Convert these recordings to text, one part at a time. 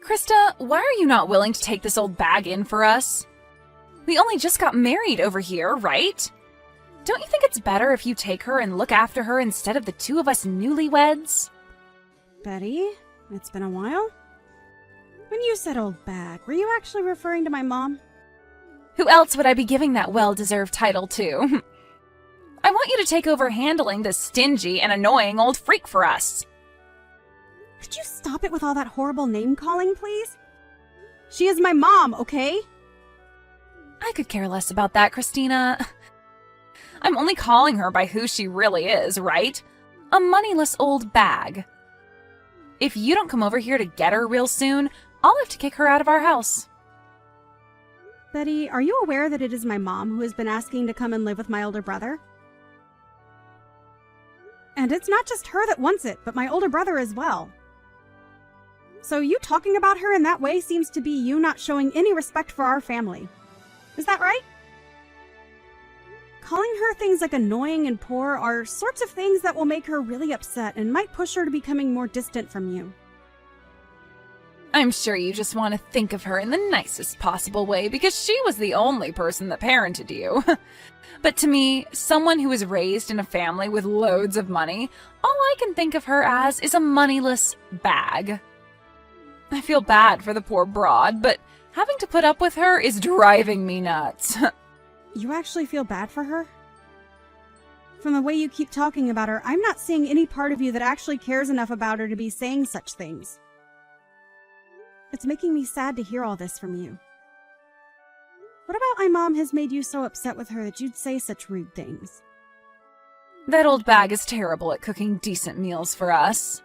Krista, why are you not willing to take this old bag in for us? We only just got married over here, right? Don't you think it's better if you take her and look after her instead of the two of us newlyweds? Betty, it's been a while. When you said old bag, were you actually referring to my mom? Who else would I be giving that well-deserved title to? I want you to take over handling this stingy and annoying old freak for us. Could you stop it with all that horrible name-calling, please? She is my mom, okay? I could care less about that, Christina. I'm only calling her by who she really is, right? A moneyless old bag. If you don't come over here to get her real soon, I'll have to kick her out of our house. Betty, are you aware that it is my mom who has been asking to come and live with my older brother? And it's not just her that wants it, but my older brother as well. So you talking about her in that way seems to be you not showing any respect for our family. Is that right? Calling her things like annoying and poor are sorts of things that will make her really upset and might push her to becoming more distant from you. I'm sure you just want to think of her in the nicest possible way because she was the only person that parented you. But to me, someone who was raised in a family with loads of money, all I can think of her as is a moneyless bag. I feel bad for the poor broad, but having to put up with her is driving me nuts. You actually feel bad for her? From the way you keep talking about her, I'm not seeing any part of you that actually cares enough about her to be saying such things. It's making me sad to hear all this from you. What about my mom has made you so upset with her that you'd say such rude things? That old bag is terrible at cooking decent meals for us.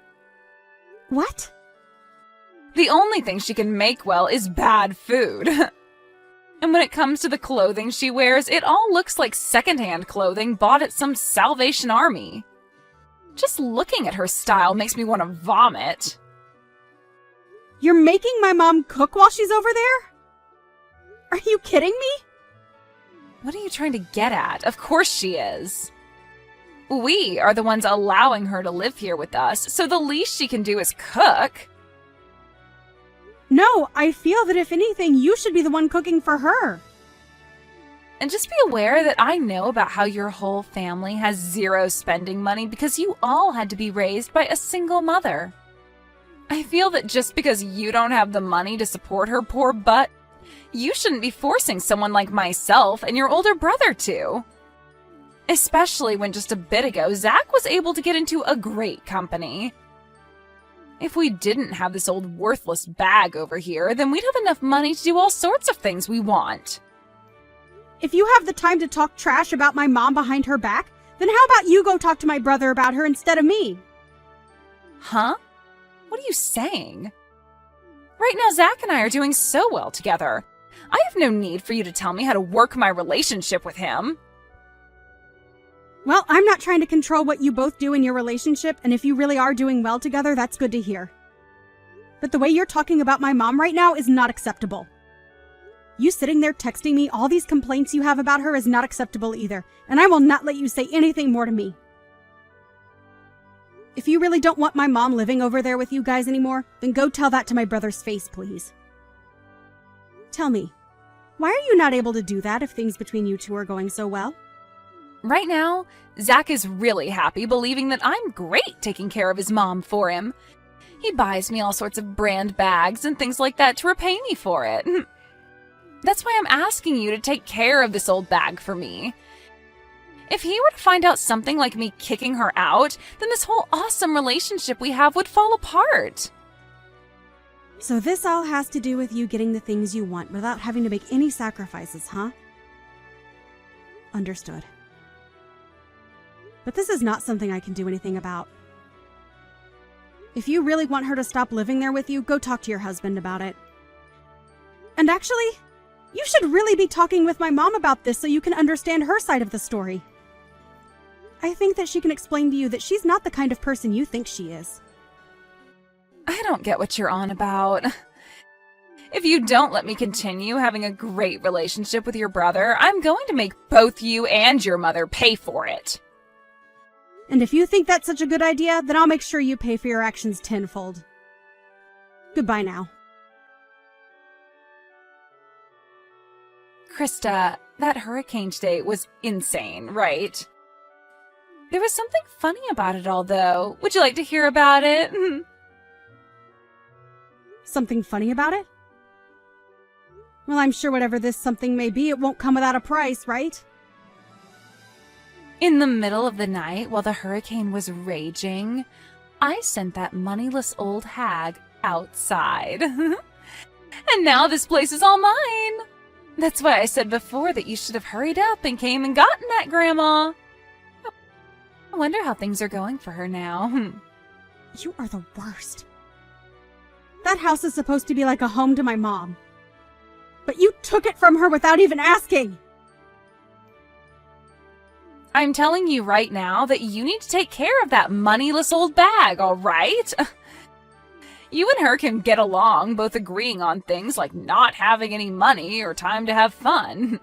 What? The only thing she can make well is bad food. And when it comes to the clothing she wears, it all looks like secondhand clothing bought at some Salvation Army. Just looking at her style makes me want to vomit. You're making my mom cook while she's over there? Are you kidding me? What are you trying to get at? Of course she is. We are the ones allowing her to live here with us, so the least she can do is cook. No, I feel that if anything, you should be the one cooking for her. And just be aware that I know about how your whole family has zero spending money because you all had to be raised by a single mother. I feel that just because you don't have the money to support her poor butt, you shouldn't be forcing someone like myself and your older brother to. Especially when just a bit ago, Zach was able to get into a great company. If we didn't have this old worthless bag over here, then we'd have enough money to do all sorts of things we want. If you have the time to talk trash about my mom behind her back, then how about you go talk to my brother about her instead of me? Huh? What are you saying? Right now, Zach and I are doing so well together. I have no need for you to tell me how to work my relationship with him. Well, I'm not trying to control what you both do in your relationship, and if you really are doing well together, that's good to hear. But the way you're talking about my mom right now is not acceptable. You sitting there texting me all these complaints you have about her is not acceptable either, and I will not let you say anything more to me. If you really don't want my mom living over there with you guys anymore, then go tell that to my brother's face, please. Tell me, why are you not able to do that if things between you two are going so well? Right now, Zach is really happy, believing that I'm great taking care of his mom for him. He buys me all sorts of brand bags and things like that to repay me for it. That's why I'm asking you to take care of this old bag for me. If he were to find out something like me kicking her out, then this whole awesome relationship we have would fall apart. So this all has to do with you getting the things you want without having to make any sacrifices, huh? Understood. But this is not something I can do anything about. If you really want her to stop living there with you, go talk to your husband about it. And actually, you should really be talking with my mom about this so you can understand her side of the story. I think that she can explain to you that she's not the kind of person you think she is. I don't get what you're on about. If you don't let me continue having a great relationship with your brother, I'm going to make both you and your mother pay for it. And if you think that's such a good idea, then I'll make sure you pay for your actions tenfold. Goodbye now. Krista, that hurricane today was insane, right? There was something funny about it all, though. Would you like to hear about it? Something funny about it? Well, I'm sure whatever this something may be, it won't come without a price, right? In the middle of the night, while the hurricane was raging, I sent that moneyless old hag outside. And now this place is all mine. That's why I said before that you should have hurried up and came and gotten that, Grandma. I wonder how things are going for her now. You are the worst. That house is supposed to be like a home to my mom. But you took it from her without even asking. I'm telling you right now that you need to take care of that moneyless old bag, all right? You and her can get along, both agreeing on things like not having any money or time to have fun.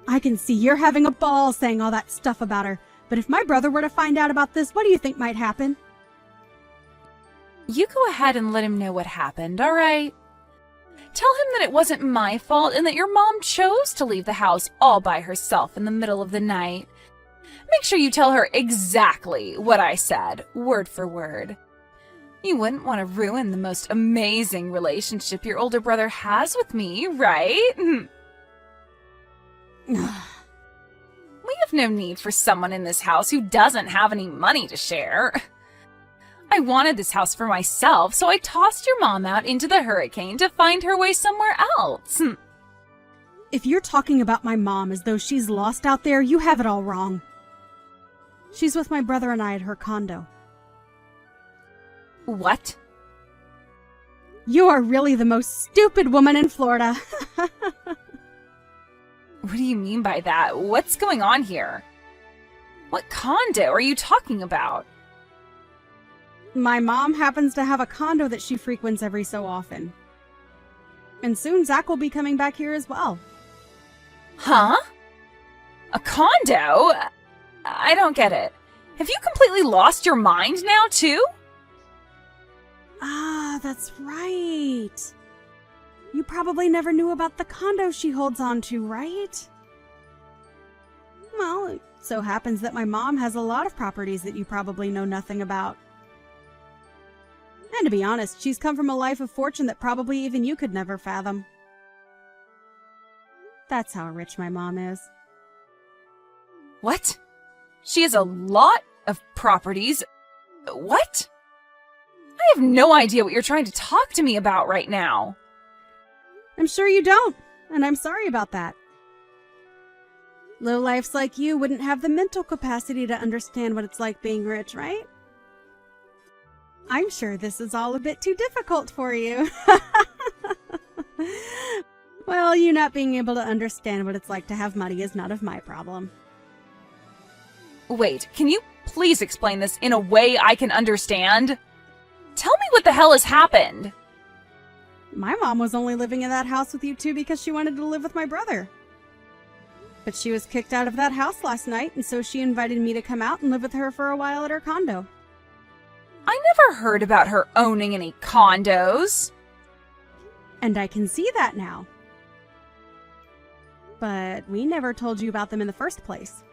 I can see you're having a ball saying all that stuff about her. But if my brother were to find out about this, what do you think might happen? You go ahead and let him know what happened, all right? Tell him that it wasn't my fault and that your mom chose to leave the house all by herself in the middle of the night. Make sure you tell her exactly what I said, word for word. You wouldn't want to ruin the most amazing relationship your older brother has with me, right? We have no need for someone in this house who doesn't have any money to share. I wanted this house for myself, so I tossed your mom out into the hurricane to find her way somewhere else. If you're talking about my mom as though she's lost out there, you have it all wrong. She's with my brother and I at her condo. What? You are really the most stupid woman in Florida. What do you mean by that? What's going on here? What condo are you talking about? My mom happens to have a condo that she frequents every so often. And soon Zach will be coming back here as well. Huh? A condo? I don't get it. Have you completely lost your mind now, too? Ah, that's right. You probably never knew about the condo she holds on to, right? Well, it so happens that my mom has a lot of properties that you probably know nothing about. And to be honest, she's come from a life of fortune that probably even you could never fathom. That's how rich my mom is. What? She has a lot of properties? What? I have no idea what you're trying to talk to me about right now. I'm sure you don't, and I'm sorry about that. Lowlifes like you wouldn't have the mental capacity to understand what it's like being rich, right? I'm sure this is all a bit too difficult for you. Well, you not being able to understand what it's like to have money is none of my problem. Wait, can you please explain this in a way I can understand? Tell me what the hell has happened. My mom was only living in that house with you two because she wanted to live with my brother. But she was kicked out of that house last night, and so she invited me to come out and live with her for a while at her condo. I never heard about her owning any condos. And I can see that now. But we never told you about them in the first place.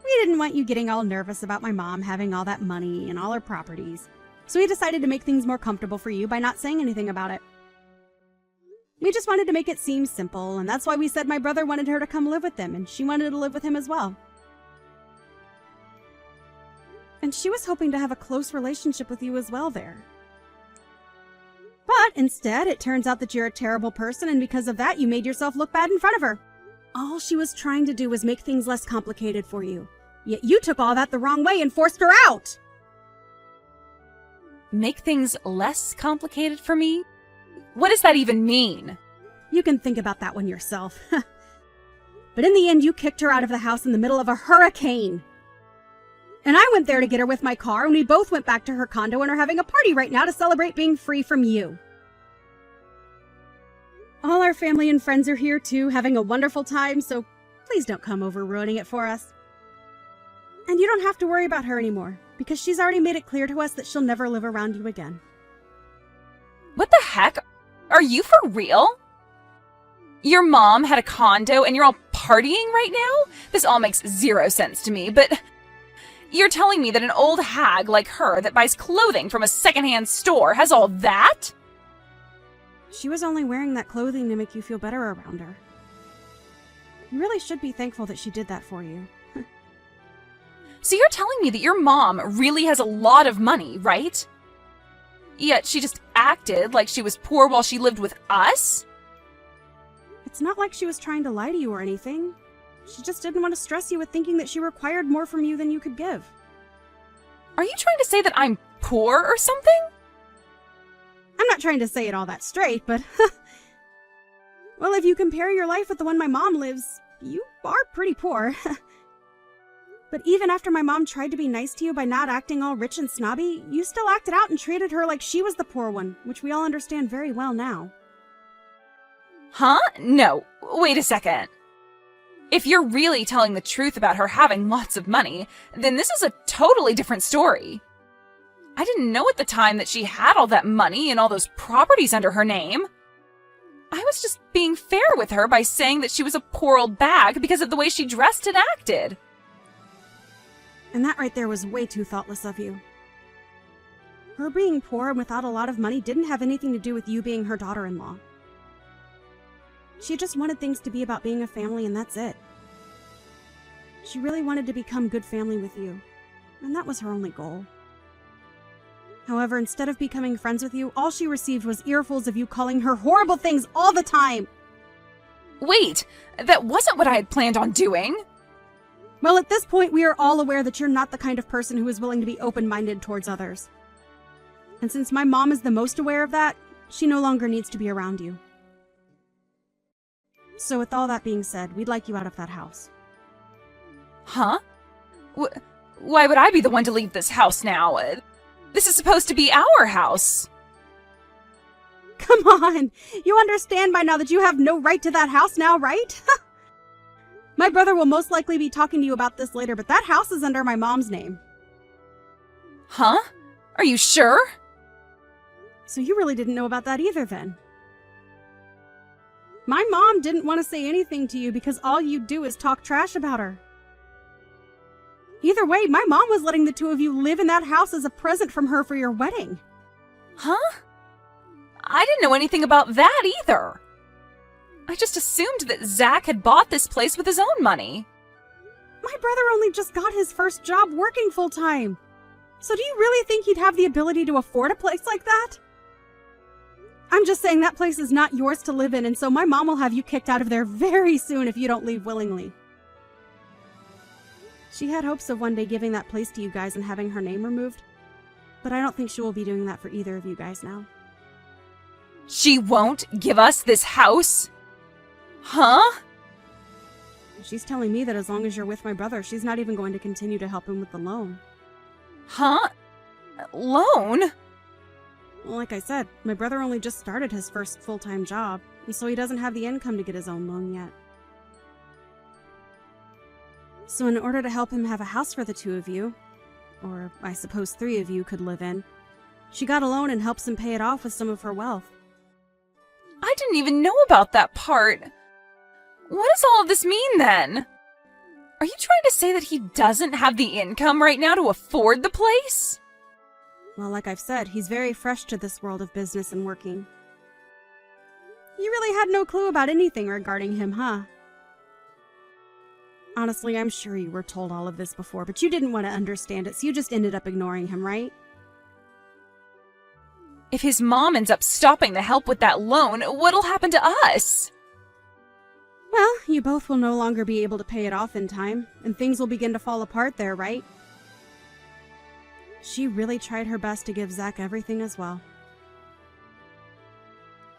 We didn't want you getting all nervous about my mom having all that money and all her properties. So we decided to make things more comfortable for you by not saying anything about it. We just wanted to make it seem simple, and that's why we said my brother wanted her to come live with them, and she wanted to live with him as well. And she was hoping to have a close relationship with you as well there. But instead, it turns out that you're a terrible person, and because of that, you made yourself look bad in front of her. All she was trying to do was make things less complicated for you. Yet you took all that the wrong way and forced her out! Make things less complicated for me? What does that even mean? You can think about that one yourself. But in the end, you kicked her out of the house in the middle of a hurricane. And I went there to get her with my car, and we both went back to her condo and are having a party right now to celebrate being free from you. All our family and friends are here too, having a wonderful time, so please don't come over ruining it for us. And you don't have to worry about her anymore, because she's already made it clear to us that she'll never live around you again. What the heck? Are you for real? Your mom had a condo and you're all partying right now? This all makes zero sense to me, but you're telling me that an old hag like her that buys clothing from a secondhand store has all that? She was only wearing that clothing to make you feel better around her. You really should be thankful that she did that for you. So you're telling me that your mom really has a lot of money, right? Yet she just acted like she was poor while she lived with us? It's not like she was trying to lie to you or anything. She just didn't want to stress you with thinking that she required more from you than you could give. Are you trying to say that I'm poor or something? I'm not trying to say it all that straight, but... Well, if you compare your life with the one my mom lives, you are pretty poor. But even after my mom tried to be nice to you by not acting all rich and snobby, you still acted out and treated her like she was the poor one, which we all understand very well now. Huh? No. Wait a second. If you're really telling the truth about her having lots of money, then this is a totally different story. I didn't know at the time that she had all that money and all those properties under her name. I was just being fair with her by saying that she was a poor old bag because of the way she dressed and acted. And that right there was way too thoughtless of you. Her being poor and without a lot of money didn't have anything to do with you being her daughter-in-law. She just wanted things to be about being a family, and that's it. She really wanted to become good family with you, and that was her only goal. However, instead of becoming friends with you, all she received was earfuls of you calling her horrible things all the time. Wait, that wasn't what I had planned on doing. Well, at this point, we are all aware that you're not the kind of person who is willing to be open-minded towards others. And since my mom is the most aware of that, she no longer needs to be around you. So with all that being said, we'd like you out of that house. Huh? Why would I be the one to leave this house now? This is supposed to be our house. Come on! You understand by now that you have no right to that house now, right? My brother will most likely be talking to you about this later, but that house is under my mom's name. Huh? Are you sure? So you really didn't know about that either, then? My mom didn't want to say anything to you because all you do is talk trash about her. Either way, my mom was letting the two of you live in that house as a present from her for your wedding. Huh? I didn't know anything about that either. I just assumed that Zach had bought this place with his own money. My brother only just got his first job working full-time. So do you really think he'd have the ability to afford a place like that? I'm just saying that place is not yours to live in, and so my mom will have you kicked out of there very soon if you don't leave willingly. She had hopes of one day giving that place to you guys and having her name removed, but I don't think she will be doing that for either of you guys now. She won't give us this house? Huh? She's telling me that as long as you're with my brother, she's not even going to continue to help him with the loan. Huh? Loan? Well, like I said, my brother only just started his first full-time job, and so he doesn't have the income to get his own loan yet. So in order to help him have a house for the two of you, or I suppose 3 of you could live in, she got a loan and helps him pay it off with some of her wealth. I didn't even know about that part. What does all of this mean then? Are you trying to say that he doesn't have the income right now to afford the place? Well, like I've said, he's very fresh to this world of business and working. You really had no clue about anything regarding him, huh? Honestly, I'm sure you were told all of this before, but you didn't want to understand it, so you just ended up ignoring him, right? If his mom ends up stopping the help with that loan, what'll happen to us? Well, you both will no longer be able to pay it off in time, and things will begin to fall apart there, right? She really tried her best to give Zach everything as well.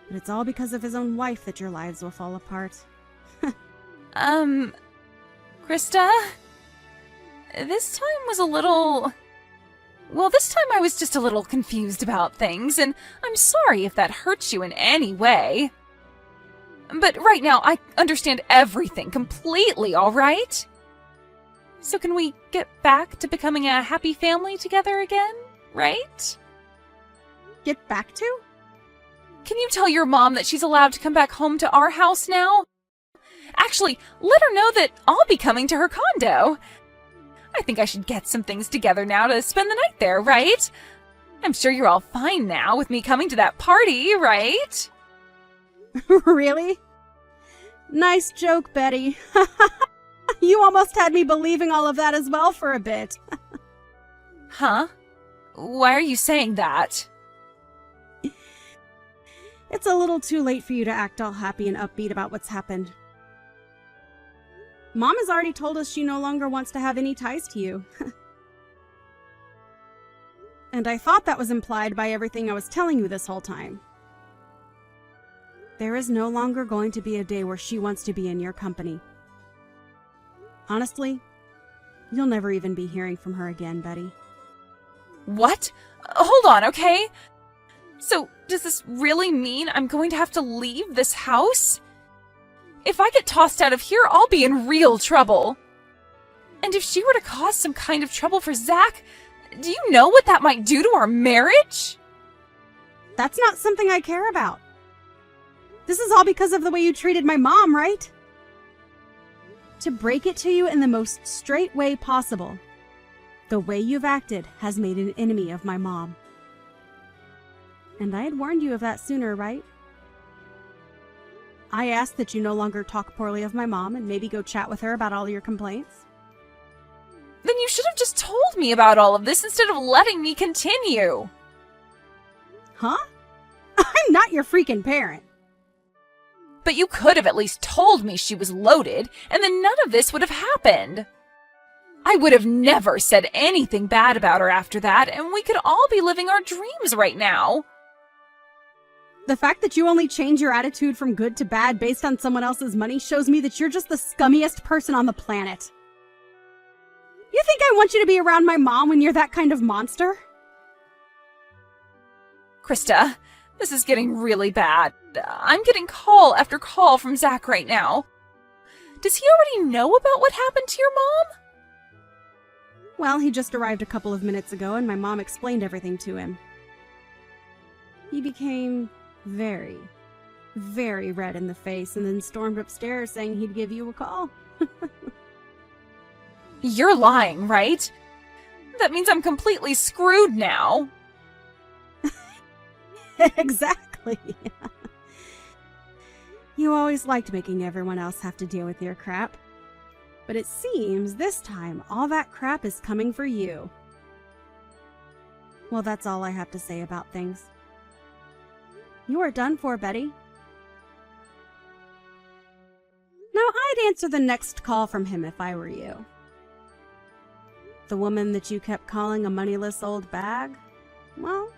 But it's all because of his own wife that your lives will fall apart. Krista? This time was a little... Well, this time I was just a little confused about things, and I'm sorry if that hurts you in any way. But right now, I understand everything completely, all right? So can we get back to becoming a happy family together again, right? Get back to? Can you tell your mom that she's allowed to come back home to our house now? Actually, let her know that I'll be coming to her condo. I think I should get some things together now to spend the night there, right? I'm sure you're all fine now with me coming to that party, right? Really? Nice joke, Betty. You almost had me believing all of that as well for a bit. Huh? Why are you saying that? It's a little too late for you to act all happy and upbeat about what's happened. Mom has already told us she no longer wants to have any ties to you. And I thought that was implied by everything I was telling you this whole time. There is no longer going to be a day where she wants to be in your company. Honestly, you'll never even be hearing from her again, Betty. What? Hold on, okay? So, does this really mean I'm going to have to leave this house? If I get tossed out of here, I'll be in real trouble. And if she were to cause some kind of trouble for Zach, do you know what that might do to our marriage? That's not something I care about. This is all because of the way you treated my mom, right? To break it to you in the most straight way possible, the way you've acted has made an enemy of my mom. And I had warned you of that sooner, right? I asked that you no longer talk poorly of my mom and maybe go chat with her about all your complaints. Then you should have just told me about all of this instead of letting me continue. Huh? I'm not your freaking parent. But you could have at least told me she was loaded, and then none of this would have happened. I would have never said anything bad about her after that, and we could all be living our dreams right now. The fact that you only change your attitude from good to bad based on someone else's money shows me that you're just the scummiest person on the planet. You think I want you to be around my mom when you're that kind of monster? Krista, this is getting really bad. I'm getting call after call from Zach right now. Does he already know about what happened to your mom? Well, he just arrived a couple of minutes ago and my mom explained everything to him. He became very, very red in the face and then stormed upstairs saying he'd give you a call. You're lying, right? That means I'm completely screwed now. Exactly. You always liked making everyone else have to deal with your crap. But it seems this time all that crap is coming for you. Well, that's all I have to say about things. You are done for, Betty. Now, I'd answer the next call from him if I were you. The woman that you kept calling a moneyless old bag? Well,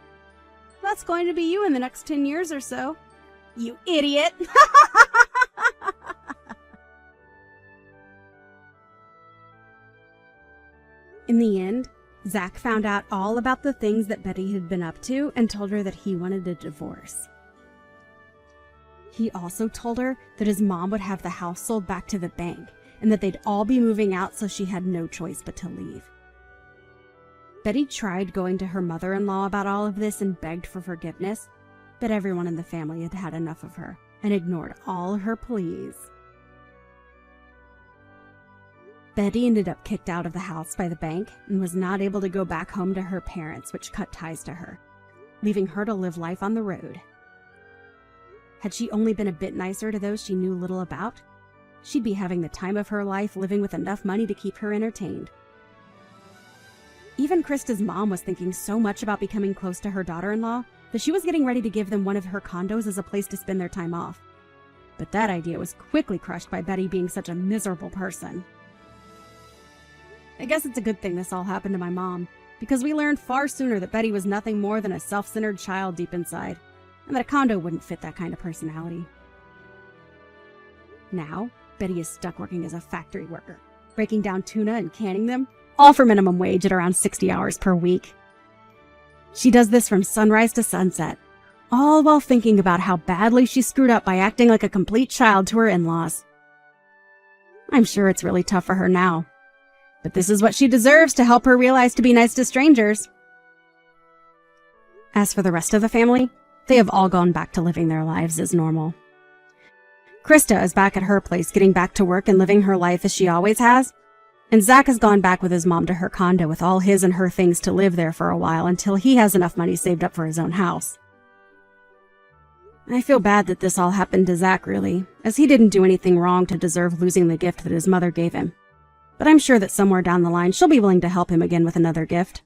that's going to be you in the next 10 years or so. You idiot! In the end, Zach found out all about the things that Betty had been up to and told her that he wanted a divorce. He also told her that his mom would have the house sold back to the bank and that they'd all be moving out, so she had no choice but to leave. Betty tried going to her mother-in-law about all of this and begged for forgiveness, but everyone in the family had had enough of her and ignored all her pleas. Betty ended up kicked out of the house by the bank and was not able to go back home to her parents, which cut ties to her, leaving her to live life on the road. Had she only been a bit nicer to those she knew little about, she'd be having the time of her life living with enough money to keep her entertained. Even Krista's mom was thinking so much about becoming close to her daughter-in-law that she was getting ready to give them one of her condos as a place to spend their time off. But that idea was quickly crushed by Betty being such a miserable person. I guess it's a good thing this all happened to my mom, because we learned far sooner that Betty was nothing more than a self-centered child deep inside, and that a condo wouldn't fit that kind of personality. Now, Betty is stuck working as a factory worker, breaking down tuna and canning them, all for minimum wage at around 60 hours per week. She does this from sunrise to sunset, all while thinking about how badly she screwed up by acting like a complete child to her in-laws. I'm sure it's really tough for her now, but this is what she deserves to help her realize to be nice to strangers. As for the rest of the family, They have all gone back to living their lives as normal. Krista is back at her place getting back to work and living her life as she always has. And Zach has gone back with his mom to her condo with all his and her things to live there for a while until he has enough money saved up for his own house. I feel bad that this all happened to Zach, really, as he didn't do anything wrong to deserve losing the gift that his mother gave him. But I'm sure that somewhere down the line she'll be willing to help him again with another gift.